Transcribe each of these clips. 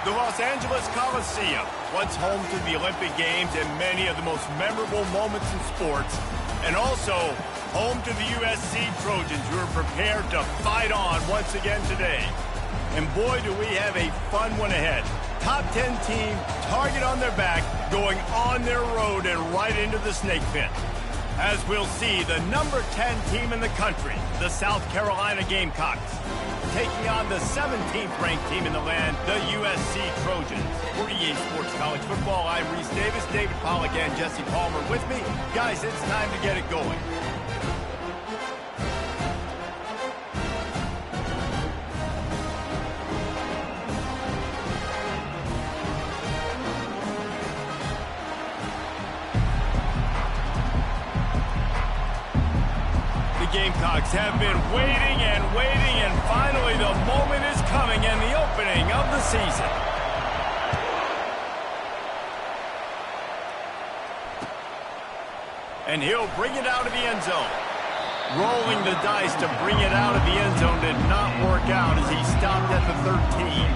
The Los Angeles Coliseum, once home to the Olympic Games and many of the most memorable moments in sports, and also home to the USC Trojans, who are prepared to fight on once again today. And boy, do we have a fun one ahead. Top 10 team, target on their back, going on their road and right into the snake pit. As we'll see, the number 10 team in the country, the South Carolina Gamecocks, taking on the 17th ranked team in the land, the USC Trojans. For EA Sports College Football, I'm Reese Davis, David Pollack, and Jesse Palmer with me. Guys, it's time to get it going. Gamecocks have been waiting, and finally the moment is coming and the opening of the season. And he'll bring it out of the end zone. Rolling the dice to bring it out of the end zone did not work out as he stopped at the 13.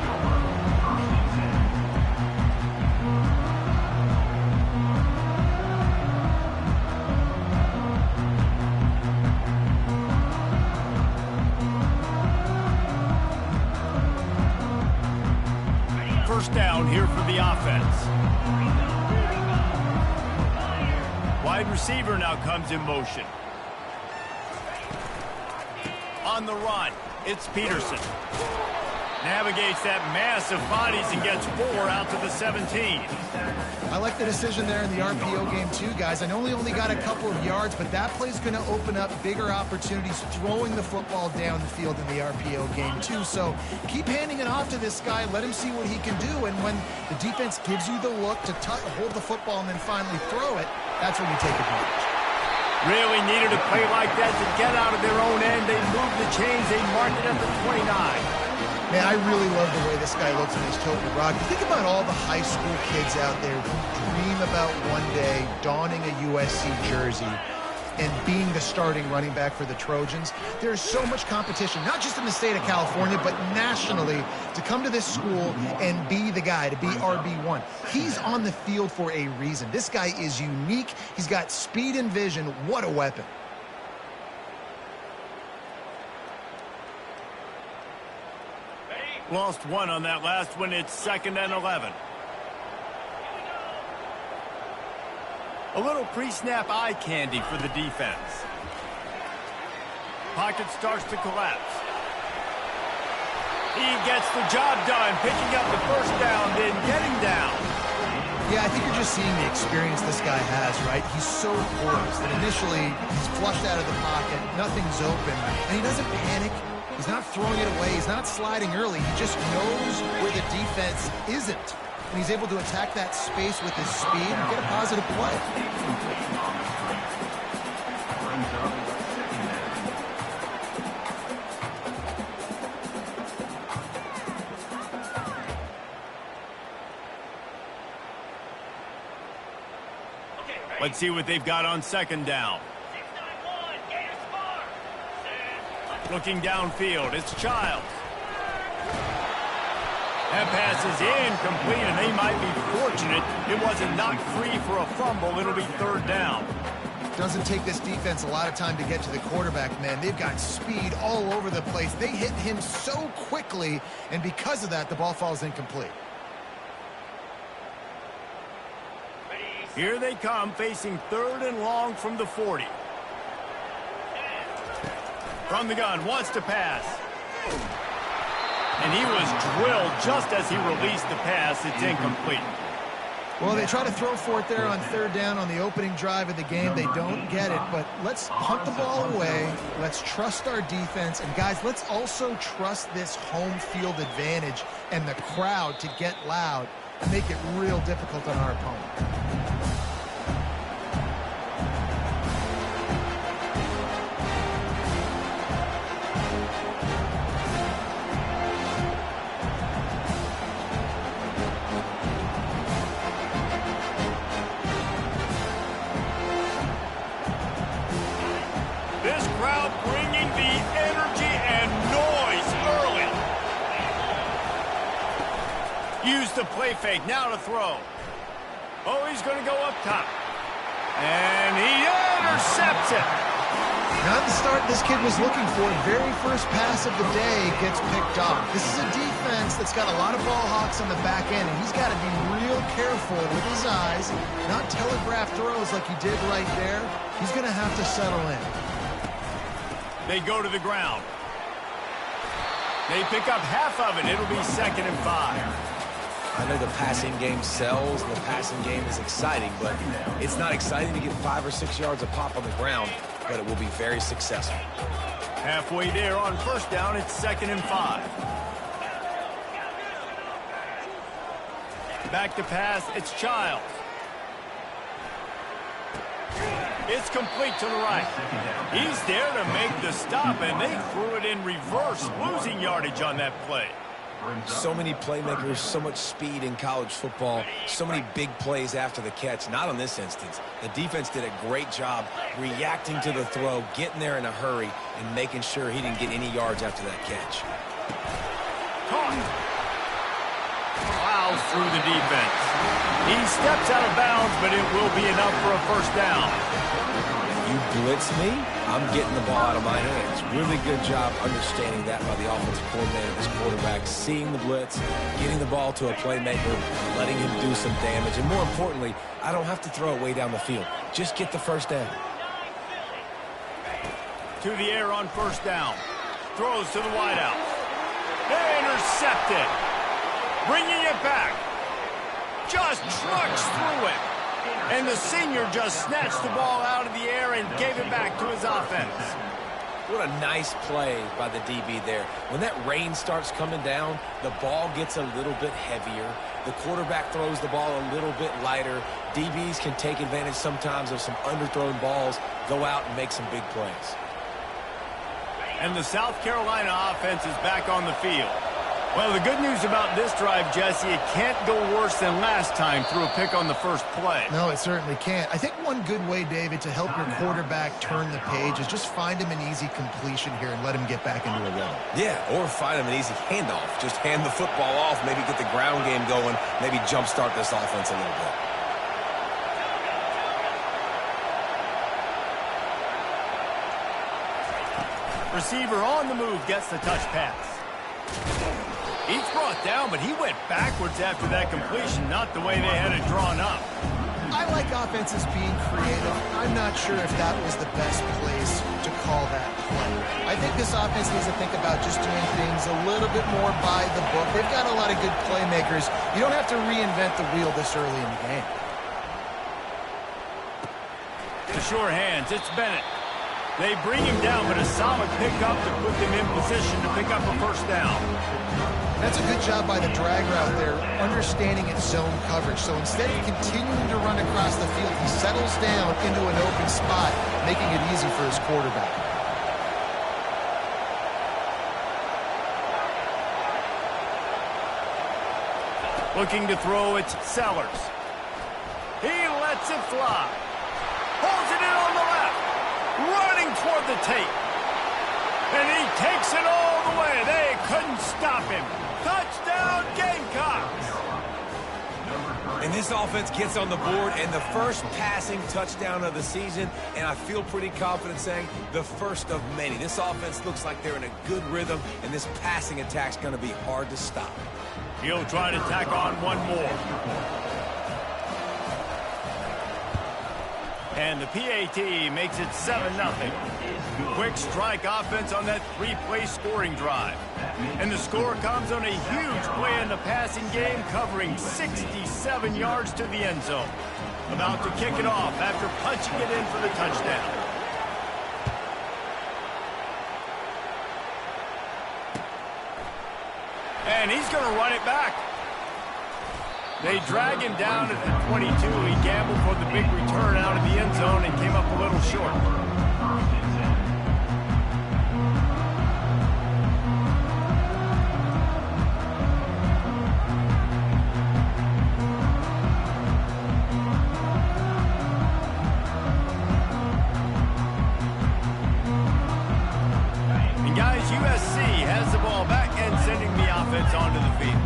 First down here for the offense. Wide receiver now comes in motion. On the run, it's Peterson. Navigates that mass of bodies and gets 4 out to the 17. I like the decision there in the RPO game too, guys. I know he only got a couple of yards, but that play's going to open up bigger opportunities throwing the football down the field in the RPO game too. So keep handing it off to this guy. Let him see what he can do. And when the defense gives you the look to hold the football and then finally throw it, that's when you take advantage. Really needed a play like that to get out of their own end. They moved the chains. They marked it at the 29. Man, I really love the way this guy looks in his token rock. Think about all the high school kids out there who dream about one day donning a USC jersey and being the starting running back for the Trojans. There's so much competition, not just in the state of California, but nationally, to come to this school and be the guy, to be RB1. He's on the field for a reason. This guy is unique. He's got speed and vision. What a weapon. Lost one on that last one. It's 2nd and 11. A little pre-snap eye candy for the defense. Pocket starts to collapse. He gets the job done, picking up the first down, then getting down. Yeah, I think you're just seeing the experience this guy has, right? He's so poised that initially he's flushed out of the pocket, nothing's open, and he doesn't panic. He's not throwing it away. He's not sliding early. He just knows where the defense isn't. And he's able to attack that space with his speed and get a positive play. Let's see what they've got on 2nd down. Looking downfield, it's Childs. That pass is incomplete, and they might be fortunate it wasn't knocked free for a fumble. It'll be 3rd down. Doesn't take this defense a lot of time to get to the quarterback, man. They've got speed all over the place. They hit him so quickly, and because of that, the ball falls incomplete. Here they come, facing 3rd and long from the 40. From the gun, wants to pass. And he was drilled just as he released the pass. It's incomplete. Well, they try to throw for it there on 3rd down on the opening drive of the game. They don't get it, but let's punt the ball away. Let's trust our defense. And, guys, let's also trust this home field advantage and the crowd to get loud and make it real difficult on our opponent. Use the play fake. Now to throw. Oh, he's going to go up top. And he intercepts it. Not the start this kid was looking for. Very first pass of the day gets picked off. This is a defense that's got a lot of ball hawks on the back end, and he's got to be real careful with his eyes, not telegraph throws like he did right there. He's going to have to settle in. They go to the ground. They pick up half of it. It'll be 2nd and 5. I know the passing game sells and the passing game is exciting, but it's not exciting to get 5 or 6 yards of pop on the ground, but it will be very successful. Halfway there on 1st down, it's 2nd and 5. Back to pass, it's Childs. It's complete to the right. He's there to make the stop, and they threw it in reverse, losing yardage on that play. So many playmakers, so much speed in college football, so many big plays after the catch. Not in this instance. The defense did a great job reacting to the throw, getting there in a hurry, and making sure he didn't get any yards after that catch. Caught. Plows through the defense. He steps out of bounds, but it will be enough for a 1st down. You blitz me, I'm getting the ball out of my hands. Really good job understanding that by the offensive coordinator, this quarterback, seeing the blitz, getting the ball to a playmaker, letting him do some damage. And more importantly, I don't have to throw it way down the field. Just get the 1st down. To the air on 1st down. Throws to the wideout. Intercepted. Bringing it back. Just trucks through it. And the senior just snatched the ball out of the air and gave it back to his offense. What a nice play by the DB there. When that rain starts coming down, the ball gets a little bit heavier. The quarterback throws the ball a little bit lighter. DBs can take advantage sometimes of some underthrown balls, go out and make some big plays. And the South Carolina offense is back on the field. Well, the good news about this drive, Jesse, it can't go worse than last time through a pick on the first play. No, it certainly can't. I think one good way, David, to help your quarterback turn the page is just find him an easy completion here and let him get back into a rhythm. Yeah, or find him an easy handoff. Just hand the football off, maybe get the ground game going, maybe jumpstart this offense a little bit. Receiver on the move gets the touch pass. He's brought down, but he went backwards after that completion, not the way they had it drawn up. I like offenses being creative. I'm not sure if that was the best place to call that play. I think this offense needs to think about just doing things a little bit more by the book. They've got a lot of good playmakers. You don't have to reinvent the wheel this early in the game. The sure hands, it's Bennett. They bring him down, but a solid pickup to put them in position to pick up a 1st down. That's a good job by the drag route there, understanding its zone coverage. So instead of continuing to run across the field, he settles down into an open spot, making it easy for his quarterback. Looking to throw, it's Sellers. He lets it fly. Holds it in on the left. Running toward the tape. And he takes it all the way. They couldn't stop him. Touchdown, Gamecocks! And this offense gets on the board, and the first passing touchdown of the season, and I feel pretty confident saying the first of many. This offense looks like they're in a good rhythm, and this passing attack's going to be hard to stop. He'll try to tack on one more. And the PAT makes it 7-0. Quick strike offense on that 3-play scoring drive. And the score comes on a huge play in the passing game, covering 67 yards to the end zone. About to kick it off after punching it in for the touchdown. And he's going to run it back. They drag him down at the 22. He gambled for the big return out of the end zone and came up a little short. And guys, USC has the ball back and sending the offense onto the field.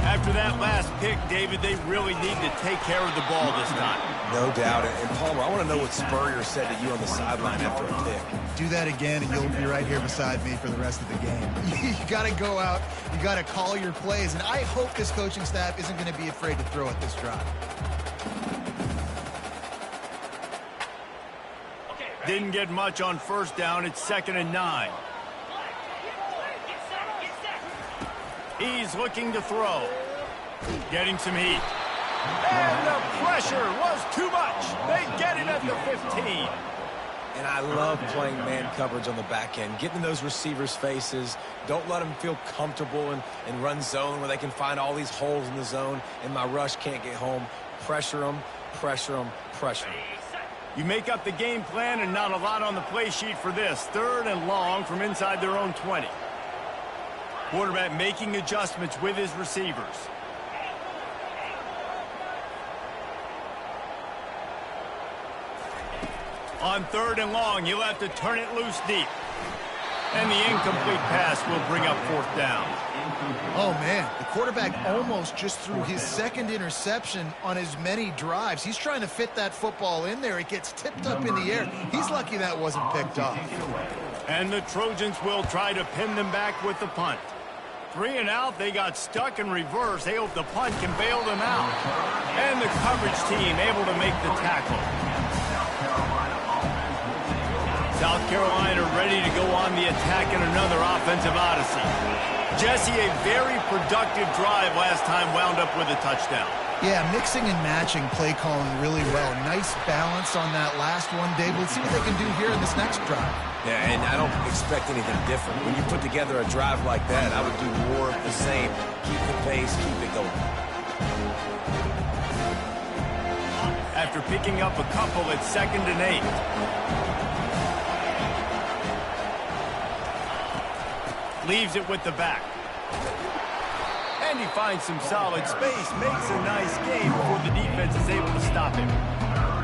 After that last pick, David, they really need to take care of the ball this time. No doubt. And Palmer, I want to know what Spurrier said to you on the sideline after a pick. Do that again, and you'll be right here beside me for the rest of the game. You got to go out. You got to call your plays, and I hope this coaching staff isn't going to be afraid to throw at this drive. Didn't get much on first down. It's 2nd and 9. He's looking to throw. Getting some heat. And the pressure was too much. They get it at the 15. And I love playing man coverage on the back end, getting in those receivers' faces. Don't let them feel comfortable and run zone where they can find all these holes in the zone and my rush can't get home. Pressure them, pressure them, pressure them. You make up the game plan and not a lot on the play sheet for this. 3rd and long from inside their own 20. Quarterback making adjustments with his receivers. On 3rd and long, he'll have to turn it loose deep. And the incomplete pass will bring up 4th down. Oh, man, the quarterback almost just threw his 2nd interception on as many drives. He's trying to fit that football in there. It gets tipped up in the air. He's lucky that wasn't picked off. And the Trojans will try to pin them back with the punt. 3 and out, they got stuck in reverse. They hope the punt can bail them out. And the coverage team able to make the tackle. South Carolina ready to go on the attack in another offensive odyssey. Jesse, a very productive drive last time wound up with a touchdown. Yeah, mixing and matching play calling really well. Nice balance on that last one, Dave. Let's see what they can do here in this next drive. Yeah, and I don't expect anything different. When you put together a drive like that, I would do more of the same. Keep the pace, keep it going. After picking up a couple, it's 2nd and 8. Leaves it with the back. And he finds some solid space, makes a nice game before the defense is able to stop him.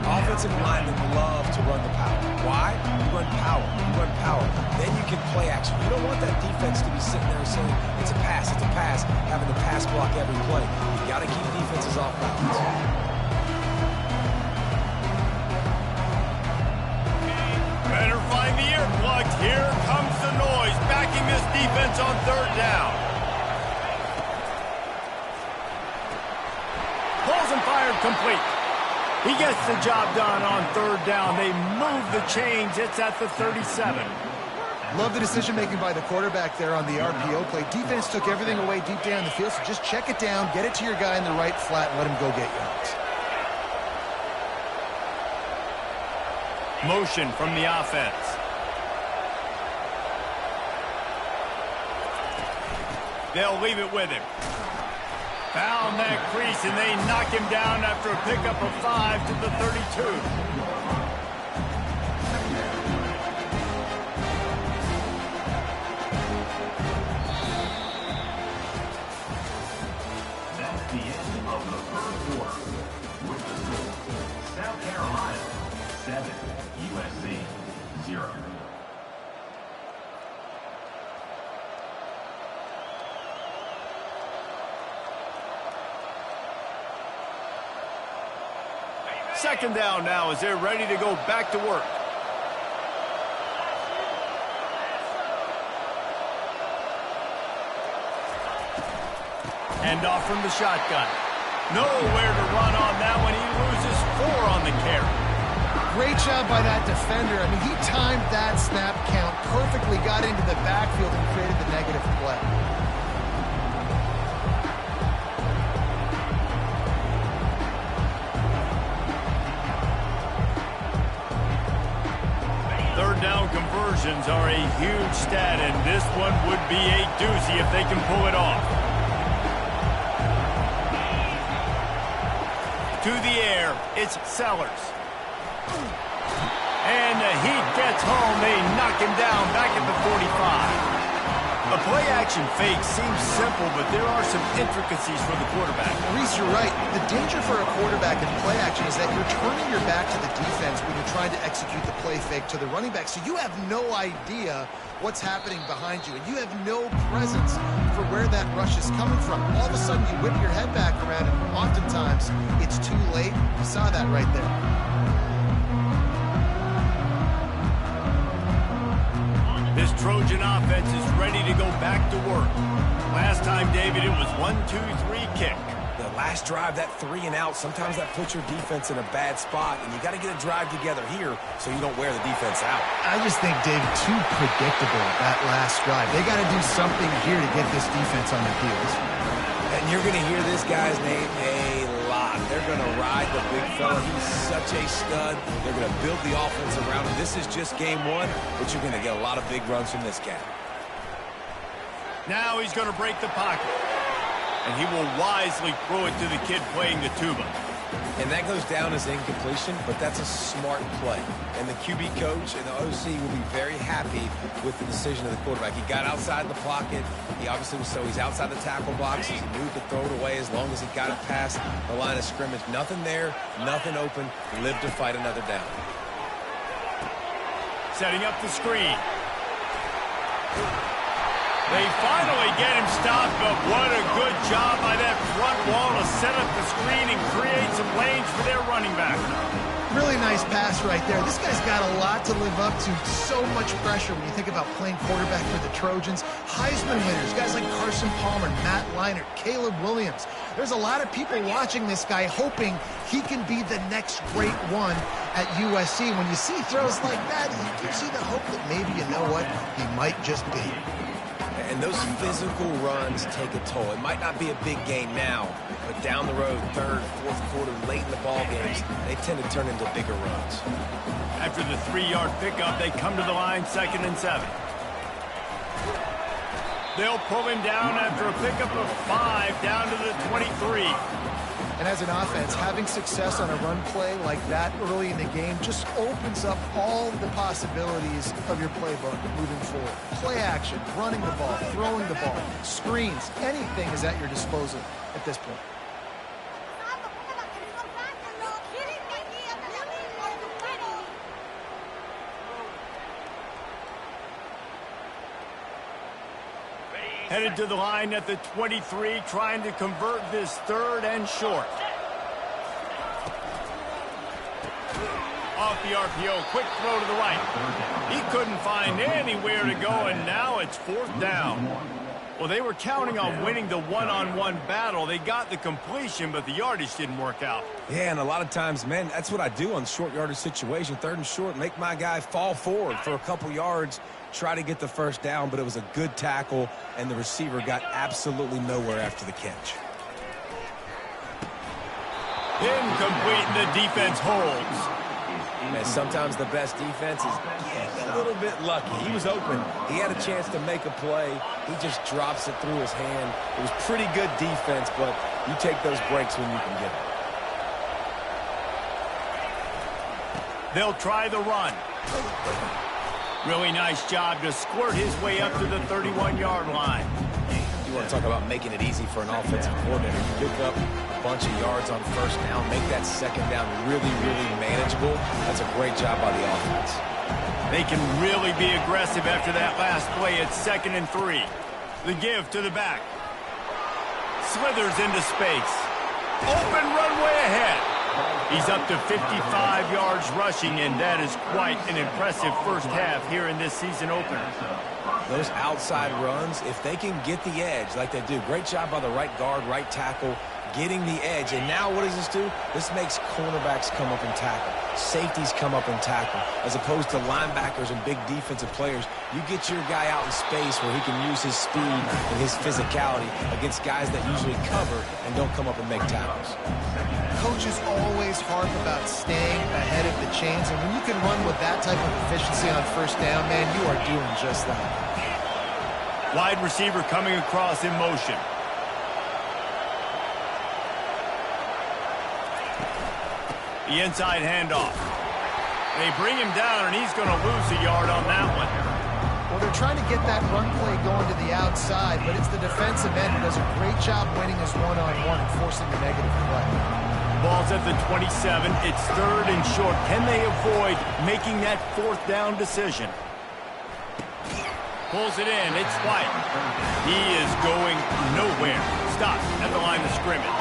Offensive linemen love to run the power. Why? You run power. You run power. Then you can play action. You don't want that defense to be sitting there saying, it's a pass, having to pass block every play. You got to keep defenses off balance. Better find the earplugs. Here comes the noise, backing this defense on 3rd down. Pulls and fired complete. He gets the job done on 3rd down. They move the chains. It's at the 37. Love the decision-making by the quarterback there on the RPO play. Defense took everything away deep down the field, so just check it down, get it to your guy in the right flat, and let him go get yards. Motion from the offense. They'll leave it with him. Found that crease, and they knock him down after a pickup of 5 to the 32. That's the end of the 1st quarter. With the score, South Carolina 7, USC 0. Second down now as they're ready to go back to work. Hand off from the shotgun. Nowhere to run on that one. He loses 4 on the carry. Great job by that defender. I mean, he timed that snap count perfectly, got into the backfield and created the negative play. Third down conversions are a huge stat, and this one would be a doozy if they can pull it off. To the air, it's Sellers. And the heat gets home. They knock him down back at the 45. A play-action fake seems simple, but there are some intricacies for the quarterback. Reese, you're right. The danger for a quarterback in play action is that you're turning your back to the defense when you're trying to execute the play fake to the running back. So you have no idea what's happening behind you, and you have no presence for where that rush is coming from. All of a sudden, you whip your head back around, and oftentimes it's too late. You saw that right there. This Trojan offense is ready to go back to work. Last time, David, it was 1-2-3 kick. The last drive, that 3 and out, sometimes that puts your defense in a bad spot, and you got to get a drive together here so you don't wear the defense out. I just think, David, too predictable that last drive. They got to do something here to get this defense on their heels. And you're going to hear this guy's name a lot. They're going to ride the big fella. He's such a stud. They're going to build the offense around him. This is just game one, but you're going to get a lot of big runs from this guy. Now he's going to break the pocket. And he will wisely throw it to the kid playing the tuba. And that goes down as incompletion, but that's a smart play. And the QB coach and the OC will be very happy with the decision of the quarterback. He got outside the pocket. He obviously was, so he's outside the tackle box. He knew to throw it away as long as he got it past the line of scrimmage. Nothing there, nothing open. Lived to fight another down. Setting up the screen. They finally get him stopped, but what a good job by that front wall to set up the screen and create some lanes for their running back. Really nice pass right there. This guy's got a lot to live up to. So much pressure when you think about playing quarterback for the Trojans. Heisman winners, guys like Carson Palmer, Matt Leinart, Caleb Williams. There's a lot of people watching this guy hoping he can be the next great one at USC. When you see throws like that, you do see the hope that maybe, you know what, he might just be. And those physical runs take a toll. It might not be a big game now, but down the road, third, fourth quarter, late in the ball games, they tend to turn into bigger runs. After the 3-yard pickup, they come to the line, 2nd and 7. They'll pull him down after a pickup of 5 down to the 23. And as an offense, having success on a run play like that early in the game just opens up all the possibilities of your playbook moving forward. Play action, running the ball, throwing the ball, screens, anything is at your disposal at this point. Headed to the line at the 23, trying to convert this 3rd and short. Off the RPO, quick throw to the right. He couldn't find anywhere to go, and now it's 4th down. Well, they were counting on winning the one-on-one battle. They got the completion, but the yardage didn't work out. Yeah, and a lot of times, man, that's what I do on short yardage situation. 3rd and short, make my guy fall forward for a couple yards, try to get the 1st down, but it was a good tackle, and the receiver got absolutely nowhere after the catch. Incomplete, the defense holds. And sometimes the best defense is getting a little bit lucky. He was open. He had a chance to make a play. He just drops it through his hand. It was pretty good defense, but you take those breaks when you can get them. They'll try the run. Really nice job to squirt his way up to the 31-yard line. You want to talk about making it easy for an offensive coordinator. You pick up a bunch of yards on 1st down, make that 2nd down really, really manageable. That's a great job by the offense. They can really be aggressive after that last play at 2nd and 3. The give to the back. Slithers into space. Open runway ahead. He's up to 55 yards rushing, and that is quite an impressive first half here in this season opener. Those outside runs, if they can get the edge like they do, great job by the right guard, right tackle, getting the edge. And now what does this do? This makes cornerbacks come up and tackle. Safeties come up and tackle. As opposed to linebackers and big defensive players, you get your guy out in space where he can use his speed and his physicality against guys that usually cover and don't come up and make tackles. Coaches always harp about staying ahead of the chains, and when you can run with that type of efficiency on 1st down, man, you are doing just that. Wide receiver coming across in motion. The inside handoff. They bring him down, and he's going to lose a yard on that one. Well, they're trying to get that run play going to the outside, but it's the defensive end who does a great job winning his one-on-one and forcing the negative play. Ball's at the 27. It's 3rd and short. Can they avoid making that 4th down decision? Pulls it in. It's White. He is going nowhere. Stop at the line of scrimmage.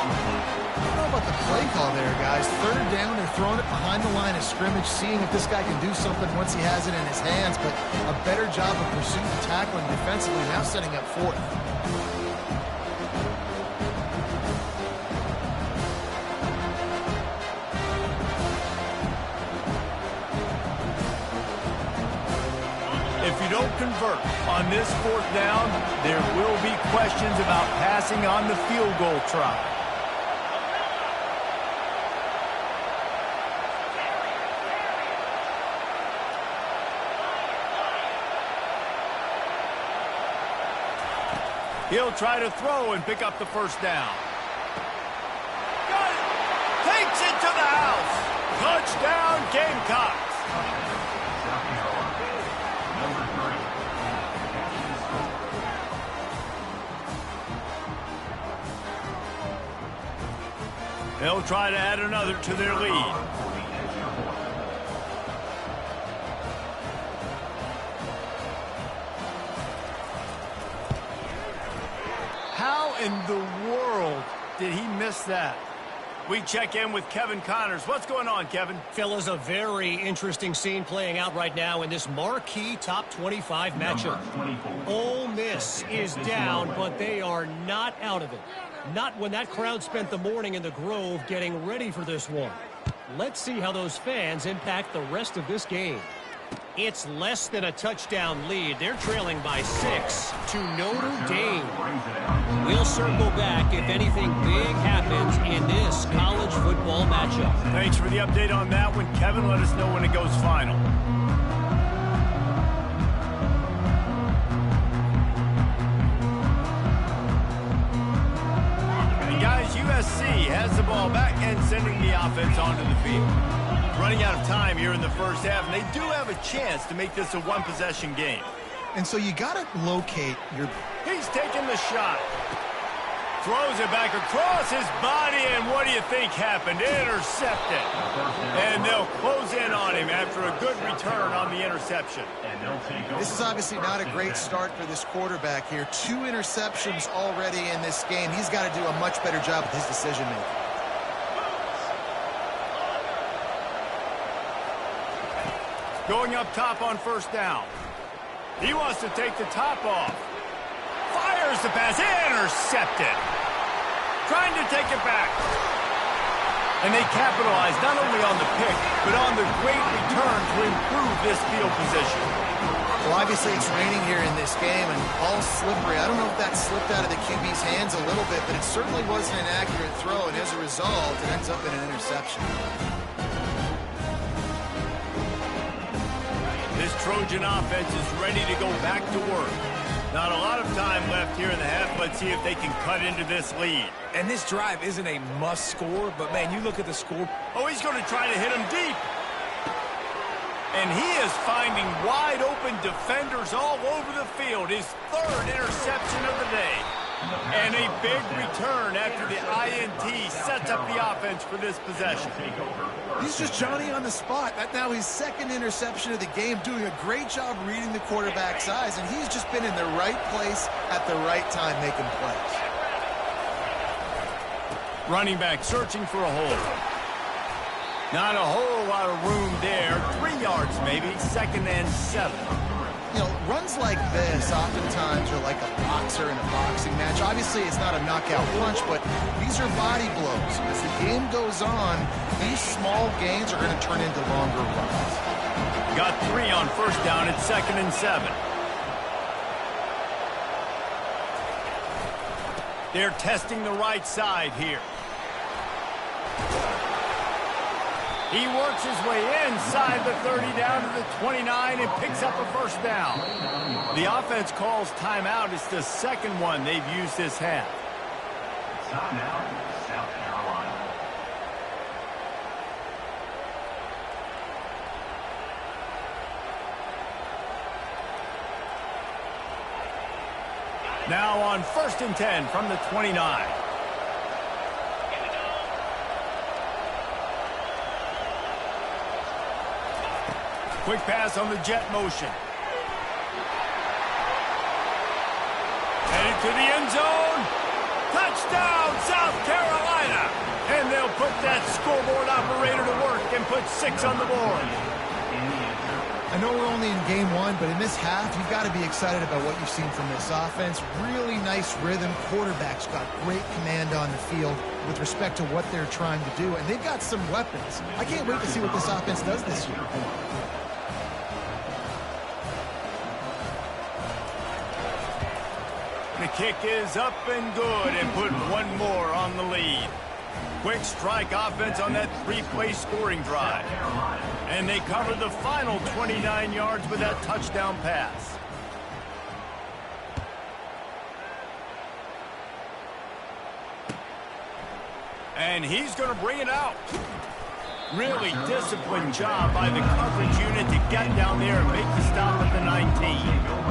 I don't know about the play call there, guys. 3rd down, they're throwing it behind the line of scrimmage, seeing if this guy can do something once he has it in his hands, but a better job of pursuit and tackling defensively, now setting up 4th. If you don't convert on this 4th down, there will be questions about passing on the field goal try. He'll try to throw and pick up the 1st down. Got it! Takes it to the house! Touchdown, Gamecocks! They'll try to add another to their lead. How in the world did he miss that? We check in with Kevin Connors. What's going on, Kevin? Fellas, a very interesting scene playing out right now in this marquee top 25 matchup. Ole Miss is down, but they are not out of it. Not when that crowd spent the morning in the Grove getting ready for this one. Let's see how those fans impact the rest of this game. It's less than a touchdown lead. They're trailing by 6 to Notre Dame. We'll circle back if anything big happens in this college football matchup. Thanks for the update on that one, Kevin. Let us know when it goes final. And guys, USC has the ball back and sending the offense onto the field. Running out of time here in the 1st half, and they do have a chance to make this a 1-possession game. And so you got to locate your... He's taking the shot. Throws it back across his body, and what do you think happened? Intercepted. And they'll close in on him after a good return on the interception. This is obviously not a great start for this quarterback here. 2 interceptions already in this game. He's got to do a much better job with his decision-making. Going up top on 1st down. He wants to take the top off. Fires the pass. Intercepted. Trying to take it back. And they capitalize not only on the pick, but on the great return to improve this field position. Well, obviously it's raining here in this game, and all slippery. I don't know if that slipped out of the QB's hands a little bit, but it certainly wasn't an accurate throw, and as a result, it ends up in an interception. This Trojan offense is ready to go back to work. Not a lot of time left here in the half. Let's see if they can cut into this lead. And this drive isn't a must score, but man, you look at the score. Oh, he's going to try to hit him deep. And he is finding wide open defenders all over the field. His 3rd interception of the day. And a big return after the INT sets up the offense for this possession. He's just Johnny on the spot. That's now his 2nd interception of the game, doing a great job reading the quarterback's eyes, and he's just been in the right place at the right time making plays. Running back searching for a hole. Not a whole lot of room there. 3 yards maybe, 2nd and 7. You know, runs like this oftentimes are like a boxer in a boxing match. Obviously, it's not a knockout punch, but these are body blows. As the game goes on, these small gains are going to turn into longer runs. Got 3 on 1st down. It's 2nd and 7. They're testing the right side here. He works his way inside the 30 down to the 29 and picks up a 1st down. The offense calls timeout. It's the 2nd one they've used this half. Timeout, South Carolina. Now on 1st and 10 from the 29. Quick pass on the jet motion. Headed to the end zone. Touchdown, South Carolina. And they'll put that scoreboard operator to work and put 6 on the board. I know we're only in game 1, but in this half, you've got to be excited about what you've seen from this offense. Really nice rhythm. Quarterback's got great command on the field with respect to what they're trying to do. And they've got some weapons. I can't wait to see what this offense does this year. The kick is up and good and put 1 more on the lead. Quick strike offense on that 3-play scoring drive. And they cover the final 29 yards with that touchdown pass. And he's going to bring it out. Really disciplined job by the coverage unit to get down there and make the stop at the 19.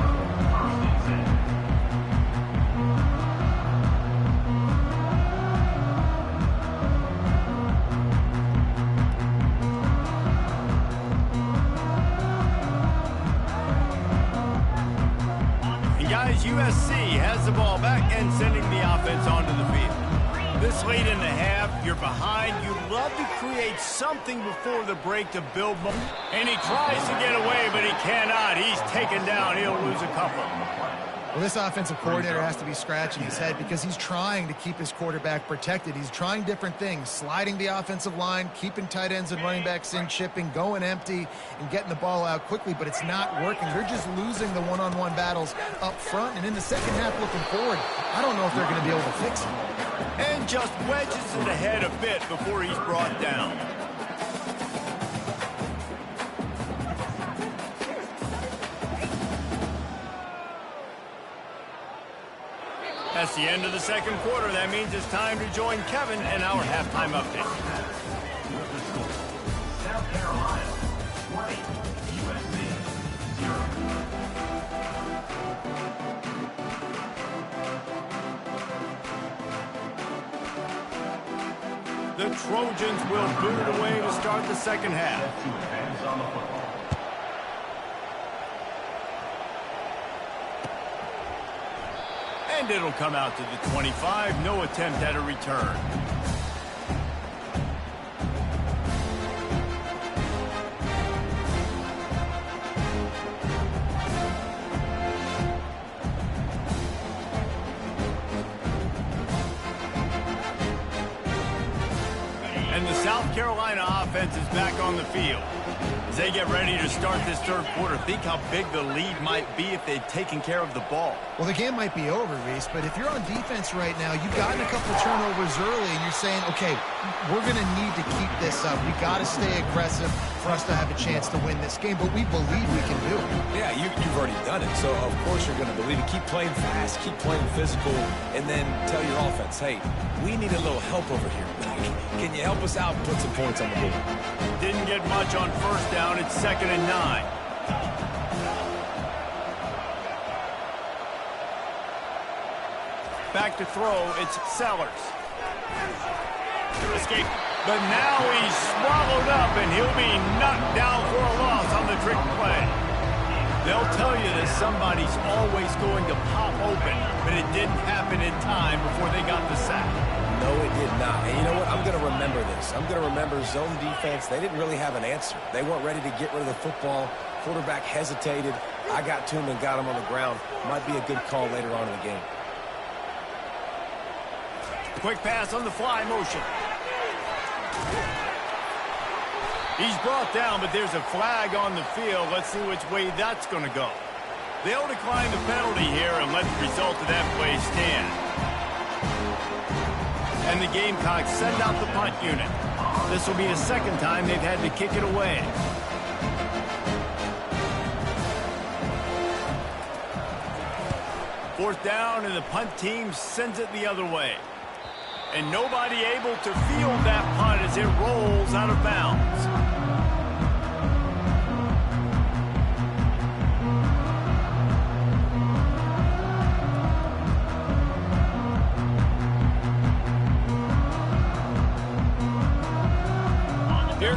USC has the ball back and sending the offense onto the field. This late in the half, you're behind. You'd love to create something before the break to build momentum. And he tries to get away, but he cannot. He's taken down. He'll lose a couple. Well, this offensive coordinator has to be scratching his head because he's trying to keep his quarterback protected. He's trying different things, sliding the offensive line, keeping tight ends and running backs in, chipping, going empty, and getting the ball out quickly, but it's not working. They're just losing the one-on-one battles up front, and in the second half looking forward, I don't know if they're going to be able to fix it. And just wedges it ahead a bit before he's brought down. That's the end of the second quarter. That means it's time to join Kevin in our halftime update. South Carolina, 20, USC, 0. The Trojans will boot it away to start the second half. To advance on the football. And it'll come out to the 25. No attempt at a return. And the South Carolina offense is back on the field. As they get ready to start this third quarter, think how big the lead might be if they'd taken care of the ball. Well, the game might be over, Reese, but if you're on defense right now, you've gotten a couple turnovers early, and you're saying, okay, we're going to need to keep this up. We got to stay aggressive for us to have a chance to win this game, but we believe we can do it. Yeah, you've already done it, so of course you're going to believe it. Keep playing fast, keep playing physical, and then tell your offense, hey, we need a little help over here. Can you help us out and put some points on the board? Didn't get much on first down. It's 2nd and 9. Back to throw. It's Sellers. Escape. But now he's swallowed up, and he'll be knocked down for a loss on the trick play. They'll tell you that somebody's always going to pop open, but it didn't happen in time before they got the sack. No, it did not. And you know what? I'm going to remember this. I'm going to remember zone defense. They didn't really have an answer. They weren't ready to get rid of the football. Quarterback hesitated. I got to him and got him on the ground. Might be a good call later on in the game. Quick pass on the fly motion. He's brought down, but there's a flag on the field. Let's see which way that's going to go. They'll decline the penalty here and let the result of that play stand. And the Gamecocks send out the punt unit. This will be the second time they've had to kick it away. Fourth down, and the punt team sends it the other way. And nobody able to field that punt as it rolls out of bounds.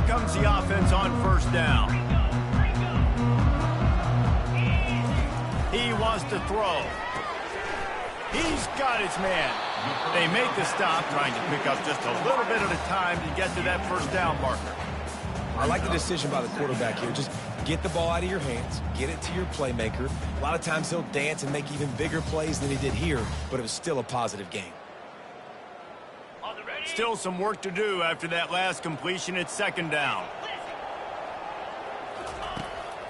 comes the offense on first down. He wants to throw. He's got his man. They make the stop, trying to pick up just a little bit at a time to get to that first down marker. I like the decision by the quarterback here. Just get the ball out of your hands, get it to your playmaker. A lot of times he'll dance and make even bigger plays than he did here, but it was still a positive game. Still some work to do after that last completion at second down.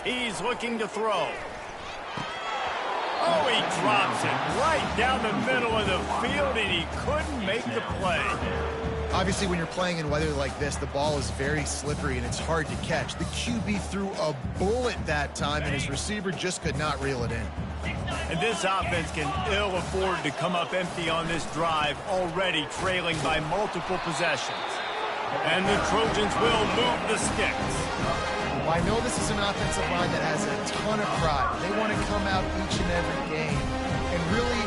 He's looking to throw. Oh, he drops it right down the middle of the field, and he couldn't make the play. Obviously, when you're playing in weather like this, the ball is very slippery and it's hard to catch. The QB threw a bullet that time, and his receiver just could not reel it in. And this offense can ill afford to come up empty on this drive, already trailing by multiple possessions. And the Trojans will move the sticks. Well, I know this is an offensive line that has a ton of pride. They want to come out each and every game and really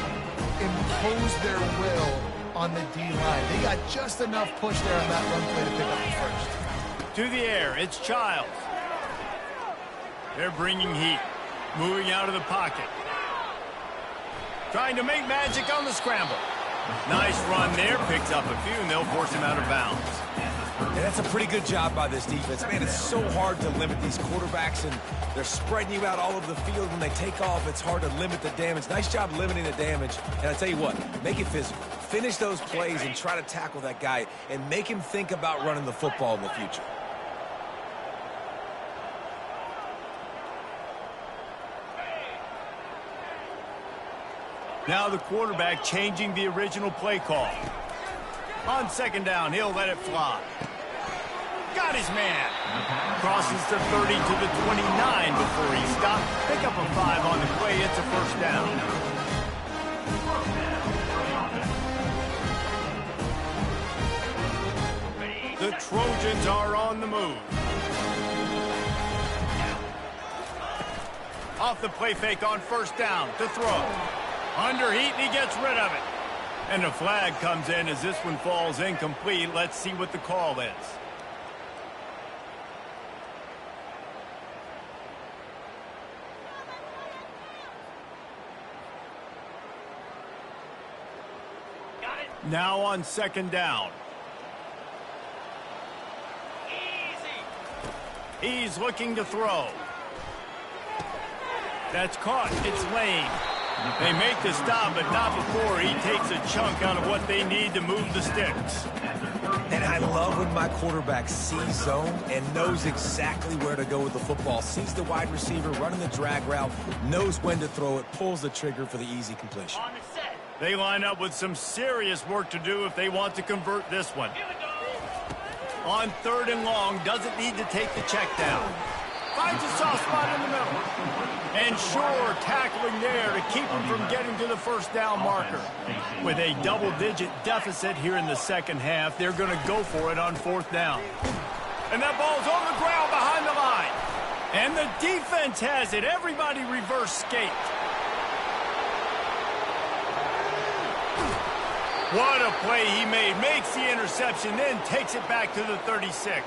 impose their will on the D-line. They got just enough push there on that run play to pick up the first. To the air, it's Childs. They're bringing heat, moving out of the pocket. Trying to make magic on the scramble. Nice run there, picks up a few, and they'll force him out of bounds. And that's a pretty good job by this defense. Man, it's so hard to limit these quarterbacks, and they're spreading you out all over the field. When they take off, it's hard to limit the damage. Nice job limiting the damage. And I tell you what, make it physical. Finish those plays and try to tackle that guy and make him think about running the football in the future. Now the quarterback changing the original play call. On second down, he'll let it fly. Got his man. Crosses the 30 to the 29 before he stopped. Pick up a 5 on the play. It's a first down. The Trojans are on the move. Off the play fake on first down to throw. Under heat, and he gets rid of it. And a flag comes in as this one falls incomplete. Let's see what the call is. Got it. Now on second down. Easy. He's looking to throw. That's caught. It's Lane. They make the stop, but not before he takes a chunk out of what they need to move the sticks. And I love when my quarterback sees zone and knows exactly where to go with the football. Sees the wide receiver running the drag route, knows when to throw it, pulls the trigger for the easy completion. They line up with some serious work to do if they want to convert this one. On third and long, doesn't need to take the check down. Finds a soft spot in the middle. And sure, tackling there to keep him from getting to the first down marker. With a double-digit deficit here in the second half, they're going to go for it on fourth down. And that ball's on the ground behind the line. And the defense has it. Everybody reverse skate. What a play he made. Makes the interception, then takes it back to the 36.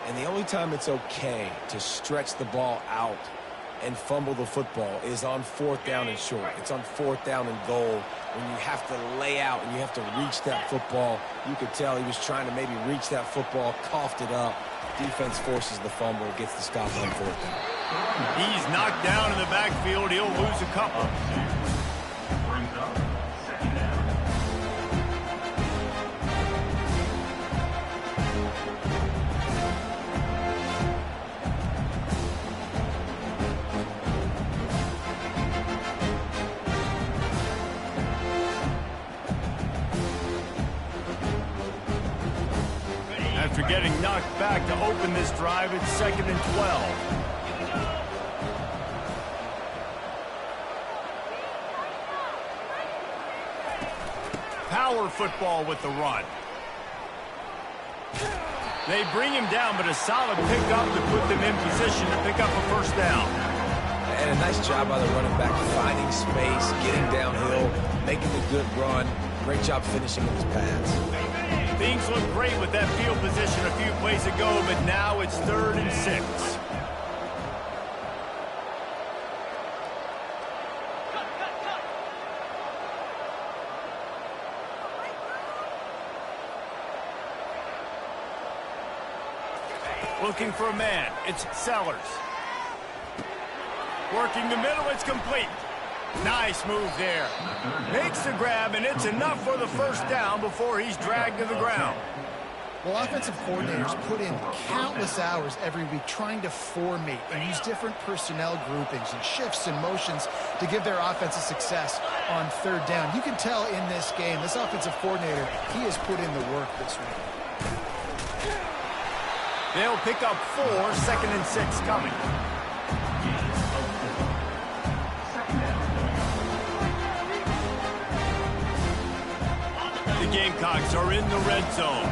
And the only time it's okay to stretch the ball out and fumble the football is on fourth down and short. It's on fourth down and goal when you have to lay out and you have to reach that football. You could tell he was trying to maybe reach that football, coughed it up. Defense forces the fumble, gets the stop on fourth down. He's knocked down in the backfield. He'll lose a couple. Brings up second down. After getting knocked back to open this drive, it's second and 12. Power football with the run. They bring him down, but a solid pickup to put them in position to pick up a first down. And a nice job by the running back, finding space, getting downhill, making a good run. Great job finishing with his pass. Things look great with that field position a few plays ago, but now it's 3rd and 6. Looking for a man. It's Sellers. Working the middle. It's complete. Nice move there. Makes the grab, and it's enough for the first down before he's dragged to the ground. Well, offensive coordinators put in countless hours every week trying to formate and use different personnel groupings and shifts and motions to give their offensive success on 3rd down. You can tell in this game, this offensive coordinator, he has put in the work this week. They'll pick up 4, 2nd and 6 coming. The Gamecocks are in the red zone.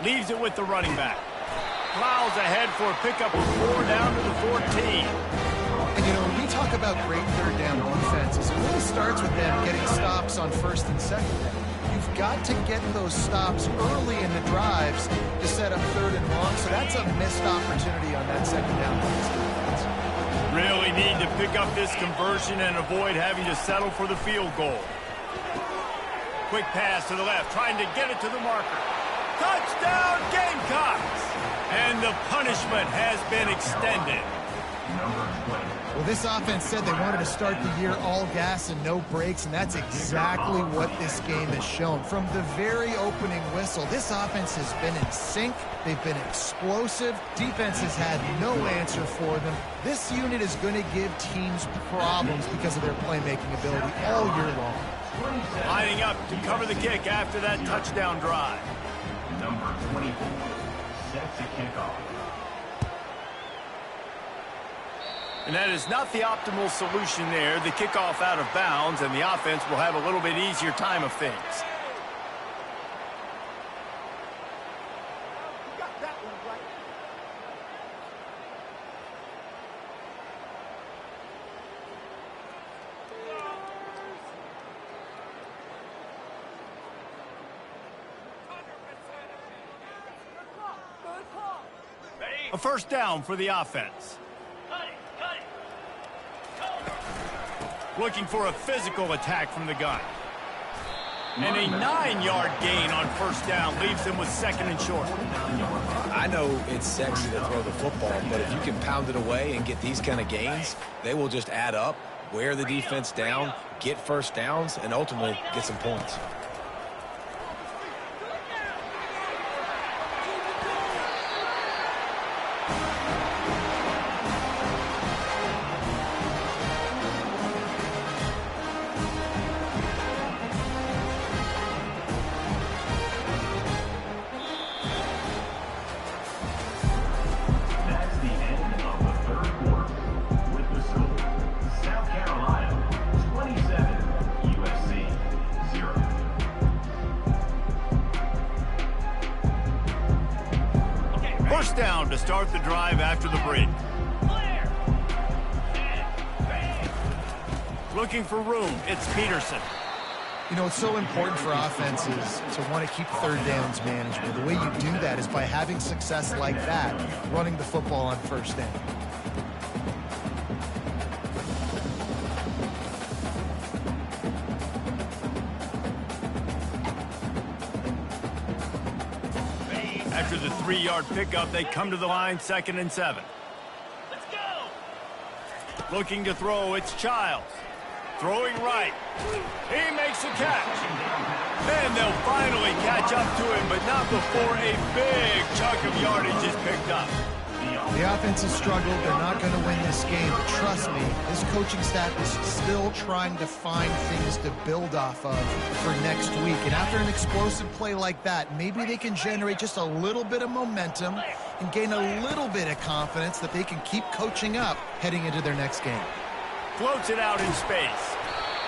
Leaves it with the running back. Plows ahead for a pickup of 4 down to the 14. And, you know, when we talk about great 3rd down defenses, it really starts with them getting stops on 1st and 2nd down. You've got to get those stops early in the drives to set up 3rd and long, so that's a missed opportunity on that 2nd down defense. Really need to pick up this conversion and avoid having to settle for the field goal. Quick pass to the left, trying to get it to the marker. Touchdown, Gamecocks! And the punishment has been extended. Well, this offense said they wanted to start the year all gas and no brakes, and that's exactly what this game has shown. From the very opening whistle, this offense has been in sync. They've been explosive. Defense has had no answer for them. This unit is going to give teams problems because of their playmaking ability all year long. Lining up to cover the kick after that touchdown drive. Number 24 sets a kickoff. And that is not the optimal solution there. The kickoff out of bounds, and the offense will have a little bit easier time of things. A first down for the offense. Looking for a physical attack from the gun. And a 9-yard gain on first down leaves them with 2nd and short. I know it's sexy to throw the football, but if you can pound it away and get these kind of gains, they will just add up, wear the defense down, get first downs, and ultimately get some points. First down to start the drive after the break. Looking for room. It's Peterson. You know, it's so important for offenses to want to keep 3rd downs manageable. The way you do that is by having success like that, running the football on first down. After the 3-yard pickup, they come to the line 2nd and 7. Let's go! Looking to throw, it's Childs. Throwing right. He makes a catch. And they'll finally catch up to him, but not before a big chunk of yardage is picked up. The offense has struggled. They're not going to win this game. But trust me, this coaching staff is still trying to find things to build off of for next week. And after an explosive play like that, maybe they can generate just a little bit of momentum and gain a little bit of confidence that they can keep coaching up heading into their next game. Floats it out in space.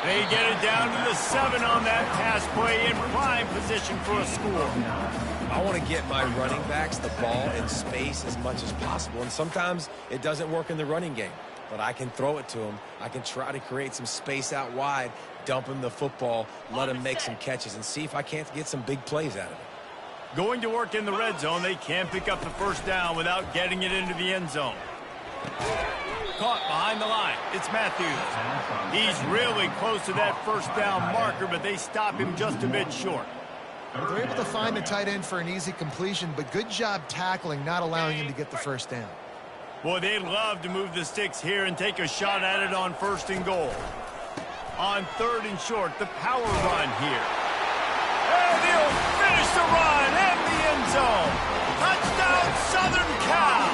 They get it down to the 7 on that pass play in prime position for a score. I want to get my running backs the ball in space as much as possible, and sometimes it doesn't work in the running game. but I can throw it to him. I can try to create some space out wide, dump him the football, let him make some catches, and see if I can't get some big plays out of it. Going to work in the red zone, they can't pick up the first down without getting it into the end zone. Caught behind the line. It's Matthews. He's really close to that first down marker, but they stop him just a bit short. They're able to find the tight end for an easy completion, but good job tackling, not allowing him to get the first down. Boy, they'd love to move the sticks here and take a shot at it on 1st and goal. On 3rd and short, the power run here. And he'll finish the run in the end zone. Touchdown, Southern Cal.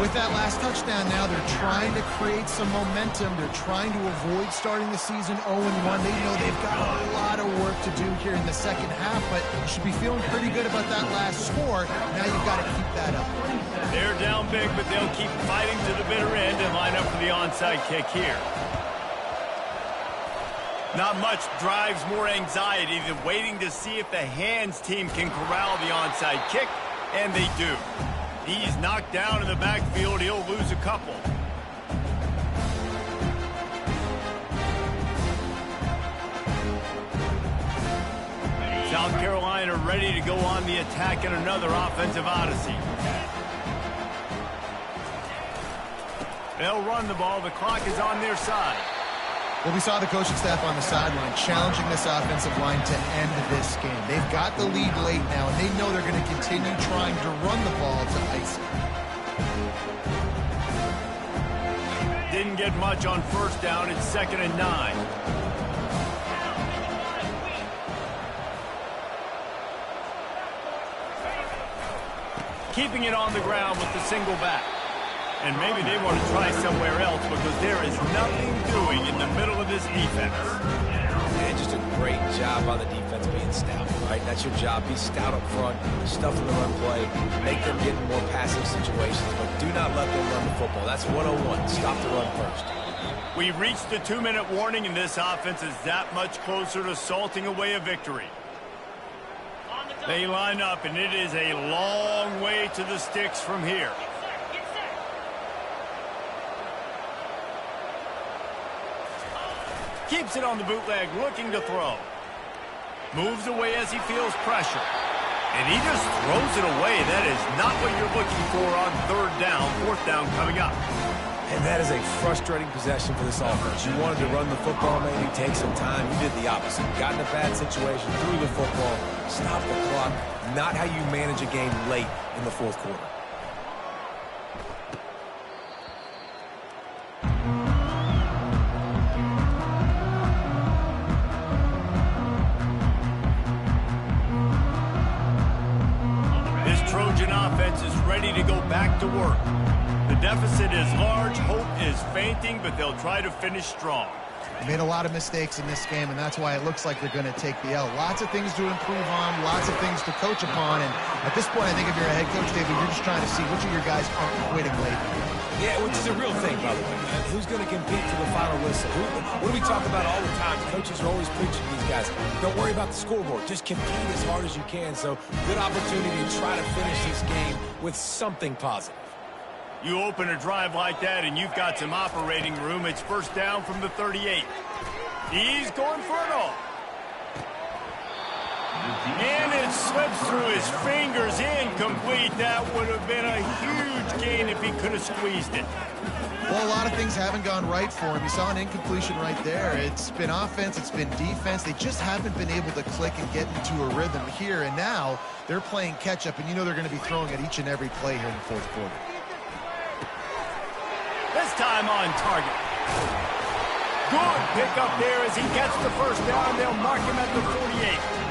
With that last touchdown now, they're trying to create some momentum. They're trying to avoid starting the season 0-1. They know they've got a lot of work to do here in the second half, but you should be feeling pretty good about that last score. Now you've got to keep that up. They're down big, but they'll keep fighting to the bitter end and line up for the onside kick here. Not much drives more anxiety than waiting to see if the hands team can corral the onside kick, and they do. He's knocked down in the backfield. He'll lose a couple. South Carolina ready to go on the attack in another offensive odyssey. They'll run the ball. The clock is on their side. Well, we saw the coaching staff on the sideline challenging this offensive line to end this game. They've got the lead late now, and they know they're going to continue trying to run the ball to ice it. Didn't get much on 1st down. It's 2nd and 9. Keeping it on the ground with the single back. And maybe they want to try somewhere else because there is nothing doing in the middle of this defense. And just a great job by the defense being stout, right? That's your job. Be stout up front, stuff in the run play, make them get in more passive situations, but do not let them run the football. That's 101. Stop the run first. We've reached the 2-minute warning, and this offense is that much closer to salting away a victory. They line up, and it is a long way to the sticks from here. Keeps it on the bootleg, looking to throw. Moves away as he feels pressure. And he just throws it away. That is not what you're looking for on 3rd down, 4th down coming up. And that is a frustrating possession for this offense. You wanted to run the football, maybe take some time. You did the opposite. Got in a bad situation, threw the football, stopped the clock. Not how you manage a game late in the 4th quarter. Is ready to go back to work. The deficit is large, hope is fainting, but they'll try to finish strong. They made a lot of mistakes in this game, and that's why it looks like they're going to take the L. Lots of things to improve on, lots of things to coach upon, and at this point, I think if you're a head coach, David, you're just trying to see which of your guys aren't quitting late. Yeah, which is a real thing, by the way. Who's going to compete to the final whistle? What do we talk about all the time? Coaches are always preaching to these guys. Don't worry about the scoreboard. Just compete as hard as you can. So, good opportunity to try to finish this game with something positive. You open a drive like that, and you've got some operating room. It's 1st down from the 38. He's going for it all. And it slips through his fingers, incomplete. That would have been a huge gain if he could have squeezed it. Well, a lot of things haven't gone right for him. You saw an incompletion right there. It's been offense, it's been defense. They just haven't been able to click and get into a rhythm here. And now they're playing catch-up, and you know they're going to be throwing at each and every play here in the 4th quarter. This time on target. Good pickup there as he gets the 1st down. They'll mark him at the 48.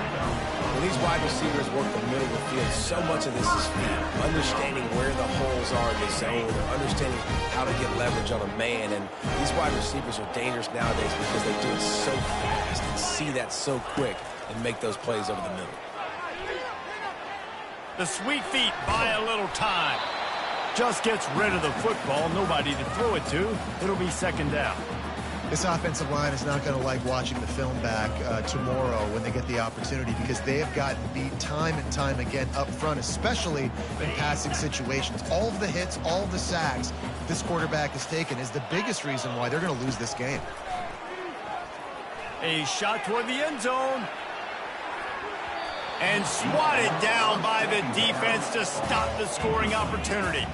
When these wide receivers work the middle of the field, so much of this is speed. Understanding where the holes are in the zone, understanding how to get leverage on a man. And these wide receivers are dangerous nowadays because they do it so fast and see that so quick and make those plays over the middle. The sweet feet buy a little time. Just gets rid of the football. Nobody to throw it to. It'll be 2nd down. This offensive line is not going to like watching the film back tomorrow when they get the opportunity, because they have gotten beat time and time again up front, especially in passing situations. All of the hits, all of the sacks this quarterback has taken is the biggest reason why they're going to lose this game. A shot toward the end zone. And swatted down by the defense to stop the scoring opportunity.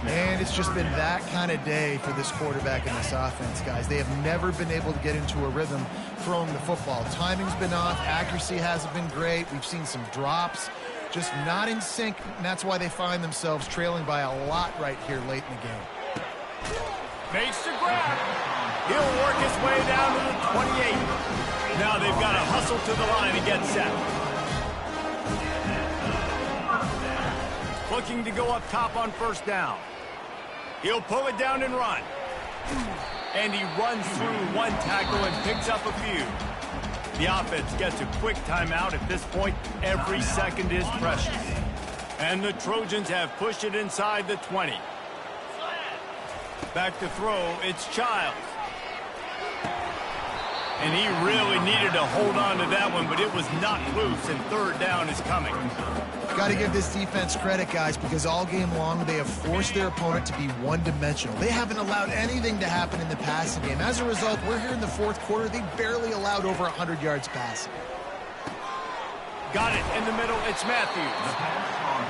And it's just been that kind of day for this quarterback and this offense, guys. They have never been able to get into a rhythm throwing the football. Timing's been off. Accuracy hasn't been great. We've seen some drops. Just not in sync, and that's why they find themselves trailing by a lot right here late in the game. Makes the grab. He'll work his way down to the 28. Now they've got to hustle to the line and get set. Looking to go up top on first down. He'll pull it down and run. And he runs through one tackle and picks up a few. The offense gets a quick timeout. At this point, every second is precious. And the Trojans have pushed it inside the 20. Back to throw, it's Childs. And he really needed to hold on to that one, but it was not loose, and third down is coming. Got to give this defense credit, guys, because all game long they have forced their opponent to be one-dimensional. They haven't allowed anything to happen in the passing game. As a result, we're here in the fourth quarter. They barely allowed over 100 yards passing. Got it in the middle. It's Matthews.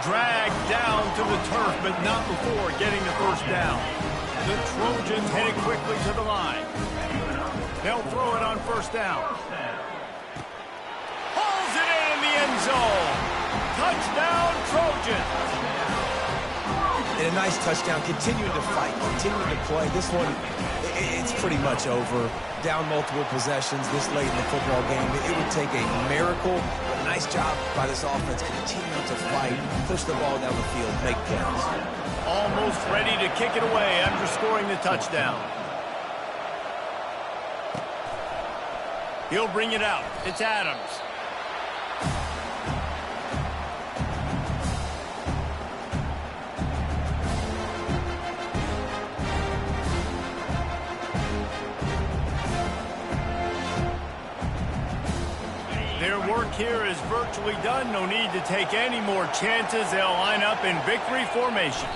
Dragged down to the turf, but not before getting the first down. The Trojans headed quickly to the line. They'll throw it on first down. Hauls it in the end zone. Touchdown, Trojans. And a nice touchdown. Continuing to fight, continuing to play. This one, it's pretty much over. Down multiple possessions this late in the football game. It would take a miracle, but a nice job by this offense continuing to fight, push the ball down the field, make plays. Almost ready to kick it away after scoring the touchdown. He'll bring it out. It's Adams. Their work here is virtually done. No need to take any more chances. They'll line up in victory formation.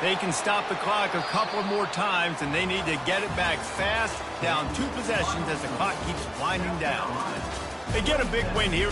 They can stop the clock a couple more times, and they need to get it back fast, down 2 possessions as the clock keeps winding down. They get a big win here.